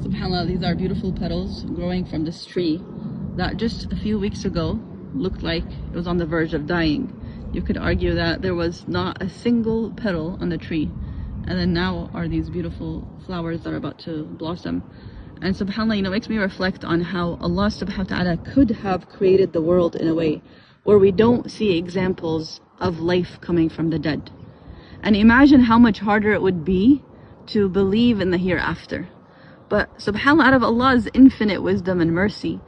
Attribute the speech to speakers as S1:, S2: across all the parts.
S1: SubhanAllah, these are beautiful petals growing from this tree that just a few weeks ago looked like it was on the verge of dying. You could argue that there was not a single petal on the tree, and then now are these beautiful flowers that are about to blossom. And SubhanAllah, it makes me reflect on how Allah subhanahu wa ta'ala could have created the world in a way where we don't see examples of life coming from the dead. And imagine how much harder it would be to believe in the hereafter. But SubhanAllah, out of Allah's infinite wisdom and mercy,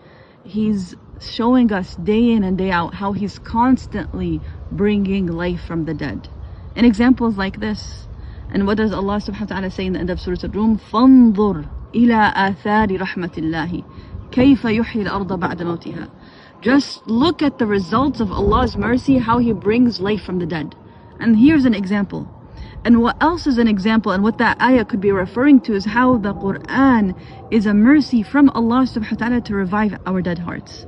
S1: He's showing us day in and day out how He's constantly bringing life from the dead. And examples like this. And what does Allah subhanahu wa ta'ala say in the end of Surah Al-Rum? فَانظُرْ إِلَىٰ آثَارِ رَحْمَةِ اللَّهِ كَيْفَ يُحْيِي الْأَرْضَ بَعْدَ مَوْتِهَا. Just look at the results of Allah's mercy, how He brings life from the dead. And here's an example. And what else is an example, and what that ayah could be referring to, is how the Quran is a mercy from Allah subhanahu wa ta'ala to revive our dead hearts.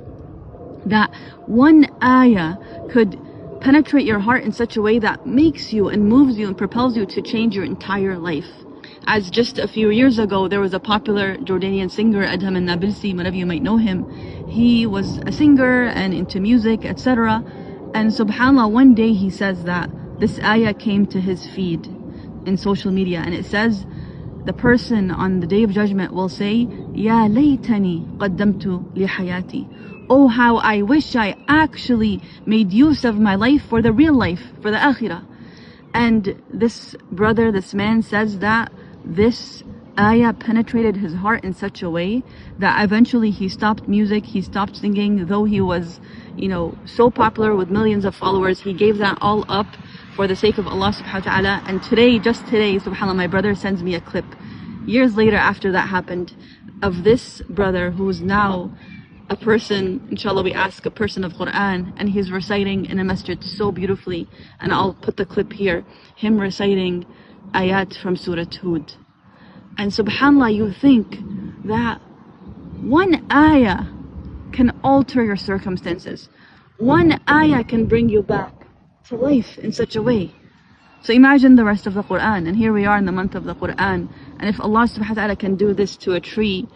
S1: That one ayah could penetrate your heart in such a way that makes you and moves you and propels you to change your entire life. As just a few years ago, there was a popular Jordanian singer, Adham al-Nabilsi, many of you might know him. He was a singer and into music, etc. And subhanAllah, one day he says that this ayah came to his feed in social media, and it says, the person on the Day of Judgment will say, Ya laytani qaddamtu li hayati. Oh, how I wish I actually made use of my life for the real life, for the akhirah. And this brother, this man says that this ayah penetrated his heart in such a way that eventually he stopped music, he stopped singing, though he was, so popular with millions of followers. He gave that all up for the sake of Allah subhanahu wa ta'ala. And today, just today, subhanAllah, my brother sends me a clip, years later after that happened, of this brother who is now a person, inshallah we ask, a person of Quran, and he's reciting in a masjid so beautifully. And I'll put the clip here, him reciting ayat from Surah Hud. And subhanAllah, you think that one ayah can alter your circumstances. One ayah can bring you back to life in such a way. So imagine the rest of the Quran, and here we are in the month of the Quran, and if Allah subhanahu wa ta'ala can do this to a tree,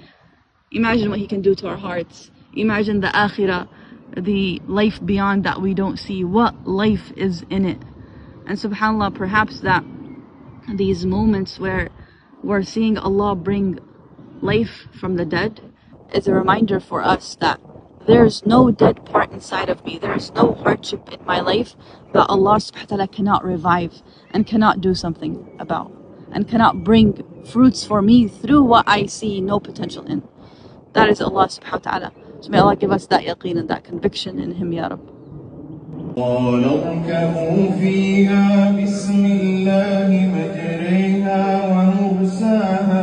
S1: imagine what He can do to our hearts. Imagine the akhirah, the life beyond that we don't see, what life is in it. And subhanAllah, perhaps that these moments where we're seeing Allah bring life from the dead is a reminder for us that there's no dead part inside of me, there's no hardship in my life that Allah subhanahu wa ta'ala cannot revive and cannot do something about, and cannot bring fruits for me through what I see no potential in. That is Allah subhanahu wa ta'ala. So may Allah give us that yaqeen and that conviction in Him, Ya Rabb.
S2: قال اركبوا فيها بسم الله مجريها ومرساها